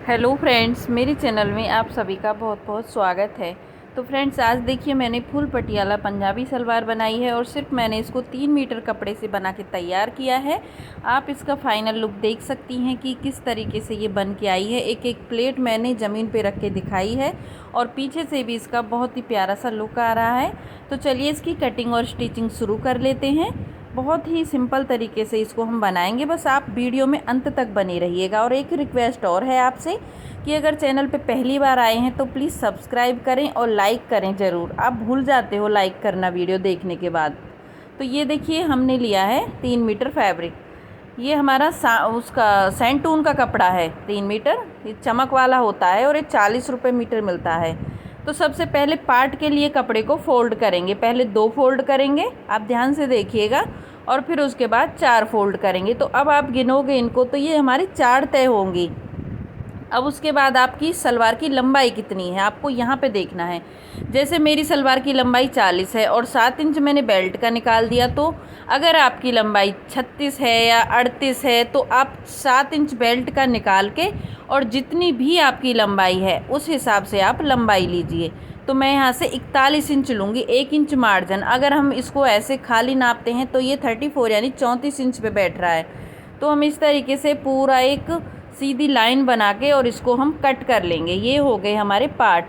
Hello friends, मेरे channel में आप सभी का बहुत बहुत स्वागत है। तो फ्रेंड्स, आज देखिए मैंने फुल पटियाला पंजाबी सलवार बनाई है और सिर्फ मैंने इसको 3 मीटर कपड़े से बना के तैयार किया है। आप इसका फाइनल लुक देख सकती हैं कि किस तरीके से ये बन के आई है। एक एक प्लेट मैंने ज़मीन पे रख के दिखाई है और पीछे से भी इसका बहुत ही प्यारा सा लुक आ रहा है। तो चलिए इसकी कटिंग और स्टिचिंग शुरू कर लेते हैं। बहुत ही सिंपल तरीके से इसको हम बनाएंगे, बस आप वीडियो में अंत तक बने रहिएगा। और एक रिक्वेस्ट और है आपसे कि अगर चैनल पे पहली बार आए हैं तो प्लीज़ सब्सक्राइब करें और लाइक करें ज़रूर। आप भूल जाते हो लाइक करना वीडियो देखने के बाद। तो ये देखिए हमने लिया है 3 मीटर फैब्रिक। ये हमारा उसका सैंटून का कपड़ा है 3 मीटर। ये चमक वाला होता है और ये 40 रुपये मीटर मिलता है। तो सबसे पहले पार्ट के लिए कपड़े को फोल्ड करेंगे। पहले 2 फोल्ड करेंगे, आप ध्यान से देखिएगा, और फिर उसके बाद 4 फोल्ड करेंगे। तो अब आप गिनोगे इनको तो ये हमारी 4 तय होंगी। अब उसके बाद आपकी सलवार की लंबाई कितनी है आपको यहाँ पे देखना है। जैसे मेरी सलवार की लंबाई 40 है और 7 इंच मैंने बेल्ट का निकाल दिया। तो अगर आपकी लंबाई 36 है या 38 है तो आप 7 इंच बेल्ट का निकाल के और जितनी भी आपकी लंबाई है उस हिसाब से आप लंबाई लीजिए। तो मैं यहाँ से 41 इंच लूँगी, 1 इंच मार्जिन। अगर हम इसको ऐसे खाली नापते हैं तो ये 34 यानी 34 इंच पे बैठ रहा है। तो हम इस तरीके से पूरा एक सीधी लाइन बना के और इसको हम कट कर लेंगे। ये हो गए हमारे पार्ट,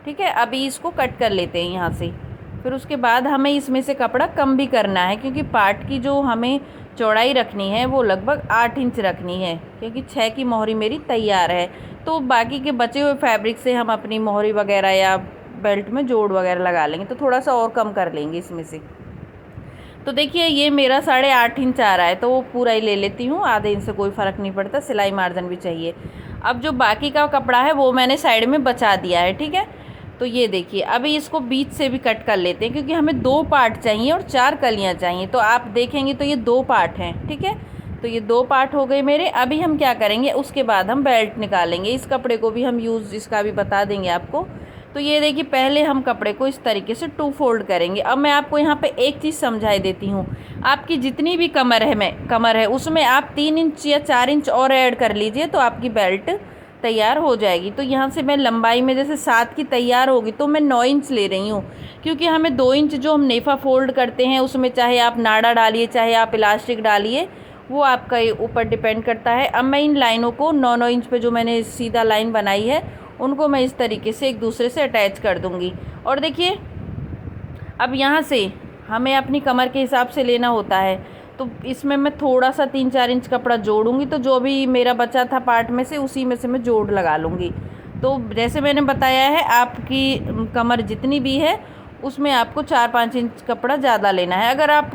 ठीक है। अभी इसको कट कर लेते हैं यहाँ से। फिर उसके बाद हमें इसमें से कपड़ा कम भी करना है, क्योंकि पार्ट की जो हमें चौड़ाई रखनी है वो लगभग 8 इंच रखनी है, क्योंकि 6 की मोहरी मेरी तैयार है। तो बाकी के बचे हुए फैब्रिक से हम अपनी मोहरी वगैरह या बेल्ट में जोड़ वगैरह लगा लेंगे। तो थोड़ा सा और कम कर लेंगे इसमें से। तो देखिए ये मेरा 8.5 इंच आ रहा है, तो वो पूरा ही ले लेती हूँ। आधे इंच से कोई फ़र्क नहीं पड़ता, सिलाई मार्जिन भी चाहिए। अब जो बाकी का कपड़ा है वो मैंने साइड में बचा दिया है, ठीक है। तो ये देखिए अभी इसको बीच से भी कट कर लेते हैं, क्योंकि हमें 2 पार्ट चाहिए और 4 कलियाँ चाहिए। तो आप देखेंगे तो ये 2 पार्ट हैं, ठीक है। तो ये 2 पार्ट हो गए मेरे। अभी हम क्या करेंगे, उसके बाद हम बेल्ट निकालेंगे। इस कपड़े को भी हम यूज़ इसका भी बता देंगे आपको। तो ये देखिए पहले हम कपड़े को इस तरीके से 2 फोल्ड करेंगे। अब मैं आपको यहाँ पे एक चीज़ समझाई देती हूँ। आपकी जितनी भी कमर है उसमें आप 3 इंच या 4 इंच और ऐड कर लीजिए तो आपकी बेल्ट तैयार हो जाएगी। तो यहाँ से मैं लंबाई में जैसे 7 की तैयार होगी तो मैं 9 इंच ले रही हूँ, क्योंकि हमें 2 इंच जो हम नेफा फोल्ड करते हैं उसमें चाहे आप नाड़ा डालिए चाहे आप इलास्टिक डालिए, वो आपका ऊपर डिपेंड करता है। अब मैं इन लाइनों को 9-9 इंच पे जो मैंने सीधा लाइन बनाई है उनको मैं इस तरीके से एक दूसरे से अटैच कर दूंगी। और देखिए अब यहाँ से हमें अपनी कमर के हिसाब से लेना होता है। तो इसमें मैं थोड़ा सा 3-4 इंच कपड़ा जोड़ूंगी, तो जो भी मेरा बचा था पार्ट में से उसी में से मैं जोड़ लगा लूँगी। तो जैसे मैंने बताया है, आपकी कमर जितनी भी है उसमें आपको 4-5 इंच कपड़ा ज़्यादा लेना है। अगर आप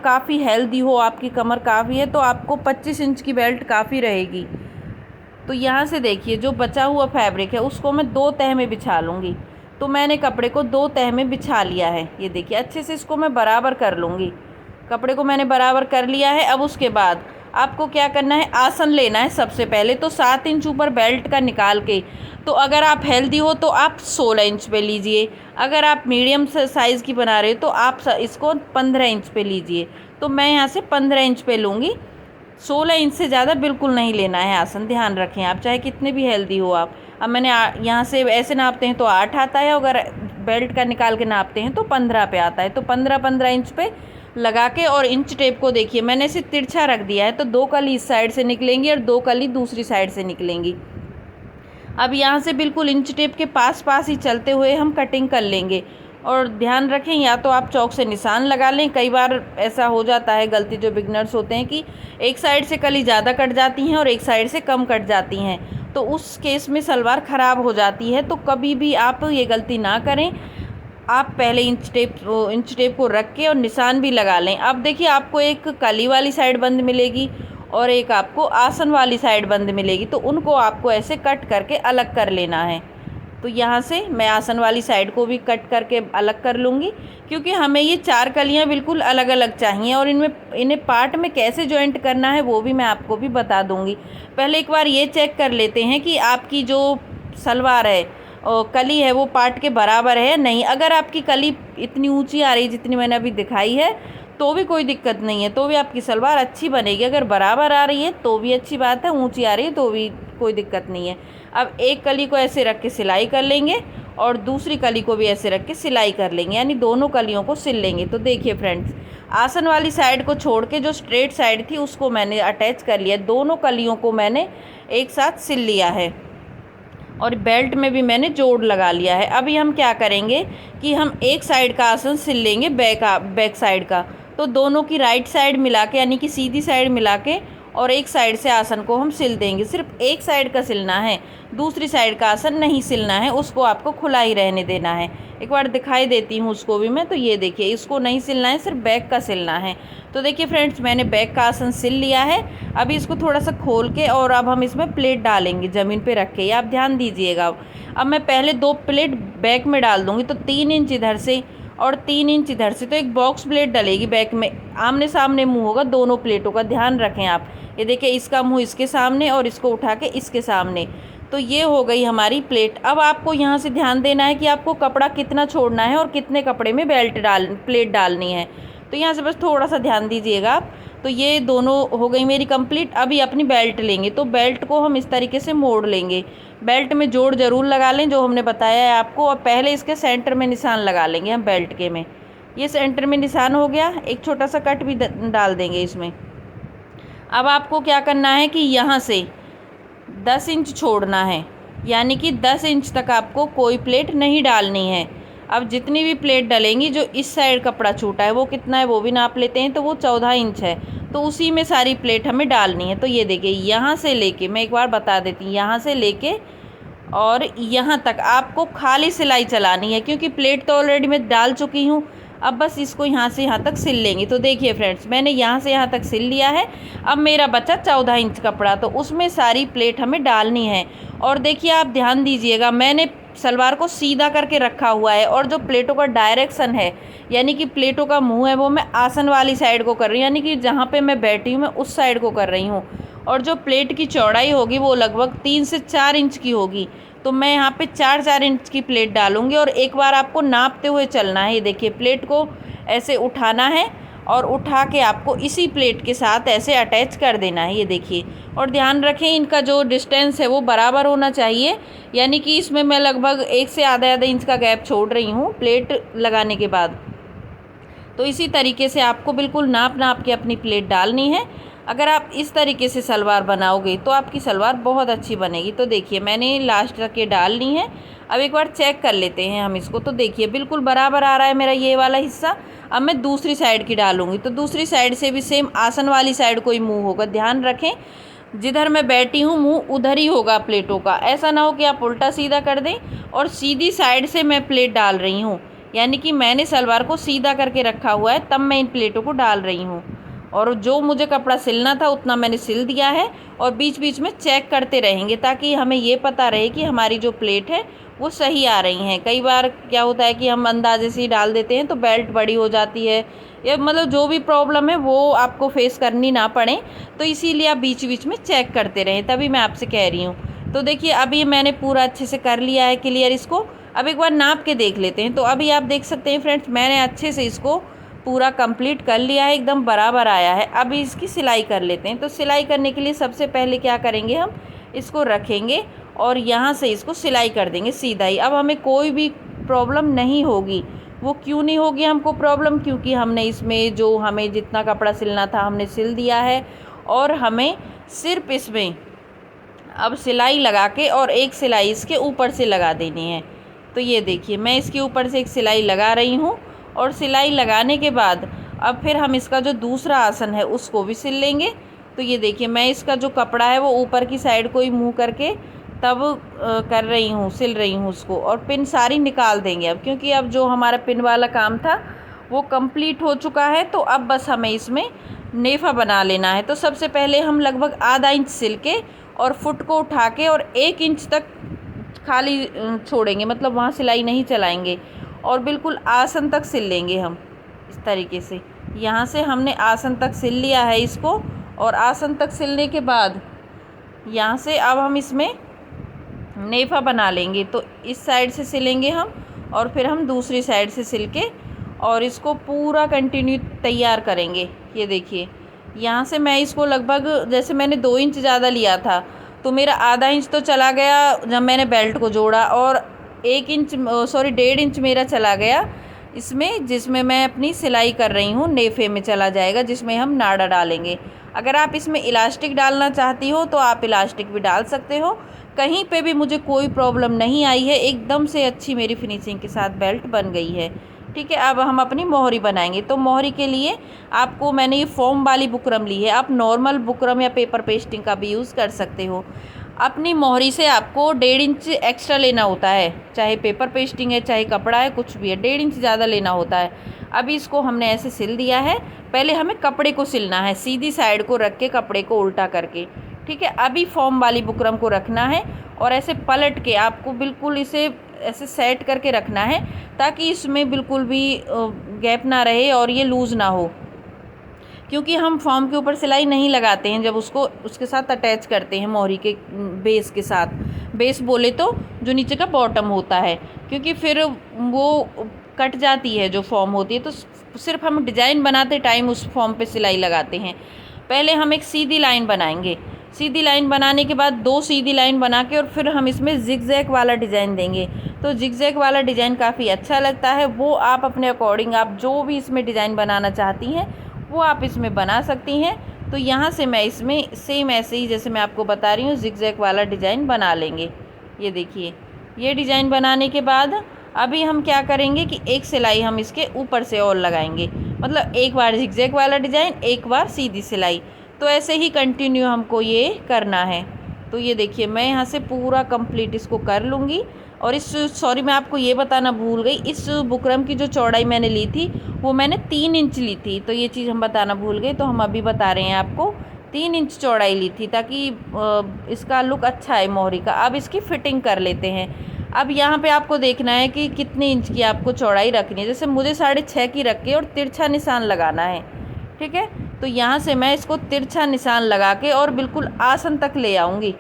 काफ़ी हेल्दी हो, आपकी कमर काफ़ी है, तो आपको 25 इंच की बेल्ट काफ़ी रहेगी। तो यहाँ से देखिए जो बचा हुआ फैब्रिक है उसको मैं 2 तह में बिछा लूँगी। तो मैंने कपड़े को 2 तह में बिछा लिया है। ये देखिए अच्छे से इसको मैं बराबर कर लूँगी। कपड़े को मैंने बराबर कर लिया है। अब उसके बाद आपको क्या करना है, आसन लेना है सबसे पहले। तो 7 इंच ऊपर बेल्ट का निकाल के, तो अगर आप हेल्दी हो तो आप 16 इंच पे लीजिए। अगर आप मीडियम साइज़ की बना रहे हो तो आप इसको 15 इंच पे लीजिए। तो मैं यहाँ से 15 इंच पे लूँगी। 16 इंच से ज़्यादा बिल्कुल नहीं लेना है आसन, ध्यान रखें आप, चाहे कितने भी हेल्दी हो आप। अब मैंने यहाँ से ऐसे नापते हैं तो 8 आता है, अगर बेल्ट का निकाल के नापते हैं तो 15 पे आता है। तो 15-15 इंच पे लगा के, और इंच टेप को देखिए मैंने इसे तिरछा रख दिया है। तो 2 कली इस साइड से निकलेंगी और 2 कली दूसरी साइड से निकलेंगी। अब यहाँ से बिल्कुल इंच टेप के पास पास ही चलते हुए हम कटिंग कर लेंगे। और ध्यान रखें, या तो आप चौक से निशान लगा लें। कई बार ऐसा हो जाता है गलती, जो बिगनर्स होते हैं, कि एक साइड से कली ज़्यादा कट जाती हैं और एक साइड से कम कट जाती हैं। तो उस केस में सलवार ख़राब हो जाती है। तो कभी भी आप ये गलती ना करें। आप पहले इंच टेप को रख के और निशान भी लगा लें। अब देखिए आपको एक कली वाली साइड बंद मिलेगी और एक आपको आसन वाली साइड बंद मिलेगी। तो उनको आपको ऐसे कट करके अलग कर लेना है। तो यहाँ से मैं आसन वाली साइड को भी कट करके अलग कर लूँगी, क्योंकि हमें ये 4 कलियाँ बिल्कुल अलग अलग चाहिए। और इन्हें पार्ट में कैसे जॉइंट करना है वो भी मैं आपको भी बता दूँगी। पहले एक बार ये चेक कर लेते हैं कि आपकी जो सलवार है और कली है वो पार्ट के बराबर है या नहीं। अगर आपकी कली इतनी ऊंची आ रही है जितनी मैंने अभी दिखाई है तो भी कोई दिक्कत नहीं है, तो भी आपकी सलवार अच्छी बनेगी। अगर बराबर आ रही है तो भी अच्छी बात है, ऊंची आ रही है तो भी कोई दिक्कत नहीं है। अब एक कली को ऐसे रख के सिलाई कर लेंगे और दूसरी कली को भी ऐसे रख के सिलाई कर लेंगे, यानी दोनों कलियों को सिल लेंगे। तो देखिए फ्रेंड्स, आसन वाली साइड को छोड़ के जो स्ट्रेट साइड थी उसको मैंने अटैच कर लिया, दोनों कलियों को मैंने एक साथ सिल लिया है और बेल्ट में भी मैंने जोड़ लगा लिया है। अभी हम क्या करेंगे कि हम एक साइड का आसन सिल लेंगे, बैक साइड का। तो दोनों की राइट साइड मिला के, यानी कि सीधी साइड मिला के और एक साइड से आसन को हम सिल देंगे। सिर्फ एक साइड का सिलना है, दूसरी साइड का आसन नहीं सिलना है, उसको आपको खुला ही रहने देना है। एक बार दिखाई देती हूँ उसको भी मैं। तो ये देखिए, इसको नहीं सिलना है, सिर्फ बैक का सिलना है। तो देखिए फ्रेंड्स, मैंने बैक का आसन सिल लिया है। अभी इसको थोड़ा सा खोल के और अब हम इसमें प्लेट डालेंगे ज़मीन पे रख के, ये आप ध्यान दीजिएगा। अब मैं पहले 2 प्लेट बैक में डाल दूँगी, तो 3 इंच इधर से और 3 इंच इधर से। तो एक बॉक्स प्लेट डलेगी बैक में, आमने सामने मुंह होगा दोनों प्लेटों का, ध्यान रखें आप। ये देखिए, इसका मुंह इसके सामने और इसको उठा के इसके सामने। तो ये हो गई हमारी प्लेट। अब आपको यहाँ से ध्यान देना है कि आपको कपड़ा कितना छोड़ना है और कितने कपड़े में प्लेट डालनी है। तो यहाँ से बस थोड़ा सा ध्यान दीजिएगा आप। तो ये दोनों हो गई मेरी कंप्लीट। अभी अपनी बेल्ट लेंगे, तो बेल्ट को हम इस तरीके से मोड़ लेंगे। बेल्ट में जोड़ ज़रूर लगा लें, जो हमने बताया है आपको। और पहले इसके सेंटर में निशान लगा लेंगे हम बेल्ट के में। ये सेंटर में निशान हो गया, एक छोटा सा कट भी डाल देंगे इसमें। अब आपको क्या करना है कि यहाँ से 10 इंच छोड़ना है, यानी कि 10 इंच तक आपको कोई प्लेट नहीं डालनी है। अब जितनी भी प्लेट डलेंगी, जो इस साइड कपड़ा छूटा है वो कितना है वो भी नाप लेते हैं, तो वो 14 इंच है। तो उसी में सारी प्लेट हमें डालनी है। तो ये देखिए, यहाँ से लेके, मैं एक बार बता देती हूँ, यहाँ से लेके और यहाँ तक आपको खाली सिलाई चलानी है, क्योंकि प्लेट तो ऑलरेडी मैं डाल चुकी हूँ। अब बस इसको यहाँ से यहाँ तक सिल लेंगे। तो देखिए फ्रेंड्स, मैंने यहाँ से यहाँ तक सिल लिया है। अब मेरा बचा 14 इंच कपड़ा, तो उसमें सारी प्लेट हमें डालनी है। और देखिए, आप ध्यान दीजिएगा, मैंने सलवार को सीधा करके रखा हुआ है और जो प्लेटों का डायरेक्शन है, यानी कि प्लेटों का मुंह है, वो मैं आसन वाली साइड को कर रही हूँ, यानी कि जहाँ पे मैं बैठी हूँ मैं उस साइड को कर रही हूँ। और जो प्लेट की चौड़ाई होगी वो लगभग 3 से 4 इंच की होगी। तो मैं यहाँ पे 4-4 इंच की प्लेट डालूँगी और एक बार आपको नापते हुए चलना है। ये देखिए, प्लेट को ऐसे उठाना है और उठा के आपको इसी प्लेट के साथ ऐसे अटैच कर देना है। ये देखिए, और ध्यान रखें इनका जो डिस्टेंस है वो बराबर होना चाहिए, यानी कि इसमें मैं लगभग 1 से आधा इंच का गैप छोड़ रही हूँ प्लेट लगाने के बाद। तो इसी तरीके से आपको बिल्कुल नाप के अपनी प्लेट डालनी है। अगर आप इस तरीके से सलवार बनाओगे तो आपकी सलवार बहुत अच्छी बनेगी। तो देखिए, मैंने लास्ट तक ये डाल ली है। अब एक बार चेक कर लेते हैं हम इसको। तो देखिए, बिल्कुल बराबर आ रहा है मेरा ये वाला हिस्सा। अब मैं दूसरी साइड की डालूँगी, तो दूसरी साइड से भी सेम आसन वाली साइड को ही मुँह होगा। ध्यान रखें, जिधर मैं बैठी हूँ मुँह उधर ही होगा प्लेटों का। ऐसा ना हो कि आप उल्टा सीधा कर दें। और सीधी साइड से मैं प्लेट डाल रही हूँ, यानी कि मैंने सलवार को सीधा करके रखा हुआ है, तब मैं इन प्लेटों को डाल रही हूँ। और जो मुझे कपड़ा सिलना था उतना मैंने सिल दिया है। और बीच बीच में चेक करते रहेंगे, ताकि हमें ये पता रहे कि हमारी जो प्लेट है वो सही आ रही हैं। कई बार क्या होता है कि हम अंदाजे से ही डाल देते हैं, तो बेल्ट बड़ी हो जाती है, या मतलब जो भी प्रॉब्लम है वो आपको फेस करनी ना पड़े। तो इसीलिए आप बीच बीच में चेक करते रहें, तभी मैं आपसे कह रही हूँ। तो देखिए, अभी मैंने पूरा अच्छे से कर लिया है क्लियर इसको। अब एक बार नाप के देख लेते हैं। तो अभी आप देख सकते हैं फ्रेंड्स, मैंने अच्छे से इसको पूरा कंप्लीट कर लिया है, एकदम बराबर आया है। अभी इसकी सिलाई कर लेते हैं। तो सिलाई करने के लिए सबसे पहले क्या करेंगे, हम इसको रखेंगे और यहाँ से इसको सिलाई कर देंगे सीधा ही। अब हमें कोई भी प्रॉब्लम नहीं होगी। वो क्यों नहीं होगी हमको प्रॉब्लम, क्योंकि हमने इसमें जो हमें जितना कपड़ा सिलना था हमने सिल दिया है। और हमें सिर्फ इसमें अब सिलाई लगा के और एक सिलाई इसके ऊपर से लगा देनी है। तो ये देखिए, मैं इसके ऊपर से एक सिलाई लगा रही हूँ। और सिलाई लगाने के बाद अब फिर हम इसका जो दूसरा आसन है उसको भी सिल लेंगे। तो ये देखिए, मैं इसका जो कपड़ा है वो ऊपर की साइड को ही मुँह करके तब कर रही हूँ, सिल रही हूँ उसको। और पिन सारी निकाल देंगे अब, क्योंकि अब जो हमारा पिन वाला काम था वो कंप्लीट हो चुका है। तो अब बस हमें इसमें नेफा बना लेना है। तो सबसे पहले हम लगभग आधा इंच सिल के और फुट को उठा के और 1 इंच तक खाली छोड़ेंगे, मतलब वहाँ सिलाई नहीं चलाएंगे। और बिल्कुल आसन तक सिल लेंगे हम इस तरीके से। यहाँ से हमने आसन तक सिल लिया है इसको। और आसन तक सिलने के बाद यहाँ से अब हम इसमें नेफा बना लेंगे। तो इस साइड से सिलेंगे हम और फिर हम दूसरी साइड से सिल के और इसको पूरा कंटिन्यू तैयार करेंगे। ये देखिए, यहाँ से मैं इसको लगभग, जैसे मैंने 2 इंच ज़्यादा लिया था, तो मेरा आधा इंच तो चला गया जब मैंने बेल्ट को जोड़ा, और 1.5 इंच मेरा चला गया इसमें, जिसमें मैं अपनी सिलाई कर रही हूँ नेफे में चला जाएगा, जिसमें हम नाड़ा डालेंगे। अगर आप इसमें इलास्टिक डालना चाहती हो तो आप इलास्टिक भी डाल सकते हो। कहीं पे भी मुझे कोई प्रॉब्लम नहीं आई है, एकदम से अच्छी मेरी फिनिशिंग के साथ बेल्ट बन गई है। ठीक है, अब हम अपनी मोहरी बनाएंगे। तो मोहरी के लिए आपको मैंने ये फोम वाली बुकरम ली है, आप नॉर्मल बुकरम या पेपर पेस्टिंग का भी यूज़ कर सकते हो। अपनी मोहरी से आपको 1.5 इंच एक्स्ट्रा लेना होता है, चाहे पेपर पेस्टिंग है चाहे कपड़ा है कुछ भी है, 1.5 इंच ज़्यादा लेना होता है। अभी इसको हमने ऐसे सिल दिया है। पहले हमें कपड़े को सिलना है, सीधी साइड को रख के कपड़े को उल्टा करके। ठीक है, अभी फॉर्म वाली बुकरम को रखना है और ऐसे पलट के आपको बिल्कुल इसे ऐसे सेट करके रखना है, ताकि इसमें बिल्कुल भी गैप ना रहे और ये लूज़ ना हो, क्योंकि हम फॉर्म के ऊपर सिलाई नहीं लगाते हैं जब उसको उसके साथ अटैच करते हैं मोहरी के बेस के साथ। बेस बोले तो जो नीचे का बॉटम होता है, क्योंकि फिर वो कट जाती है जो फॉर्म होती है। तो सिर्फ हम डिज़ाइन बनाते टाइम उस फॉर्म पे सिलाई लगाते हैं। पहले हम एक सीधी लाइन बनाएंगे, सीधी लाइन बनाने के बाद 2 सीधी लाइन बना के और फिर हम इसमें जिगजैग वाला डिज़ाइन देंगे। तो जिगजैग वाला डिज़ाइन काफ़ी अच्छा लगता है, वो आप अपने अकॉर्डिंग आप जो भी इसमें डिज़ाइन बनाना चाहती हैं वो आप इसमें बना सकती हैं। तो यहाँ से मैं इसमें सेम ऐसे ही जैसे मैं आपको बता रही हूँ जिगजैग वाला डिज़ाइन बना लेंगे। ये देखिए, ये डिज़ाइन बनाने के बाद अभी हम क्या करेंगे कि एक सिलाई हम इसके ऊपर से और लगाएंगे, मतलब एक बार जिगजैग वाला डिज़ाइन, एक बार सीधी सिलाई। तो ऐसे ही कंटिन्यू हमको ये करना है। तो ये देखिए, मैं यहाँ से पूरा कंप्लीट इसको कर लूँगी। और सॉरी मैं आपको ये बताना भूल गई, इस बुकरम की जो चौड़ाई मैंने ली थी वो मैंने 3 इंच ली थी। तो ये चीज़ हम बताना भूल गए, तो हम अभी बता रहे हैं आपको, 3 इंच चौड़ाई ली थी ताकि इसका लुक अच्छा है मोहरी का। अब इसकी फ़िटिंग कर लेते हैं। अब यहाँ पे आपको देखना है कि कितने इंच की आपको चौड़ाई रखनी है। जैसे मुझे 6.5 की रख के और तिरछा निशान लगाना है। ठीक है, तो यहाँ से मैं इसको तिरछा निशान लगा के और बिल्कुल आसन तक ले आऊँगी।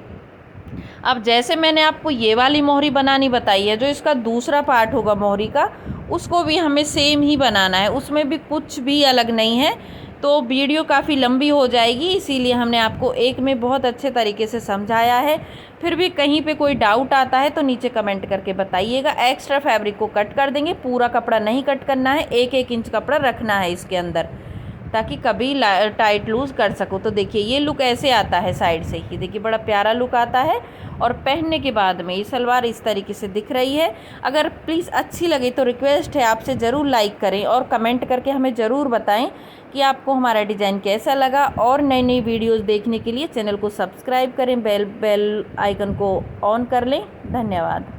अब जैसे मैंने आपको ये वाली मोहरी बनानी बताई है, जो इसका दूसरा पार्ट होगा मोहरी का, उसको भी हमें सेम ही बनाना है, उसमें भी कुछ भी अलग नहीं है। तो वीडियो काफ़ी लंबी हो जाएगी, इसीलिए हमने आपको एक में बहुत अच्छे तरीके से समझाया है। फिर भी कहीं पे कोई डाउट आता है तो नीचे कमेंट करके बताइएगा। एक्स्ट्रा फैब्रिक को कट कर देंगे, पूरा कपड़ा नहीं कट करना है, 1-1 इंच कपड़ा रखना है इसके अंदर, ताकि कभी टाइट लूज़ कर सको। तो देखिए, ये लुक ऐसे आता है साइड से ही, देखिए बड़ा प्यारा लुक आता है। और पहनने के बाद में ये सलवार इस तरीके से दिख रही है। अगर प्लीज़ अच्छी लगे तो रिक्वेस्ट है आपसे ज़रूर लाइक करें और कमेंट करके हमें ज़रूर बताएं कि आपको हमारा डिज़ाइन कैसा लगा। और नई नई वीडियोज़ देखने के लिए चैनल को सब्सक्राइब करें, बेल आइकन को ऑन कर लें। धन्यवाद।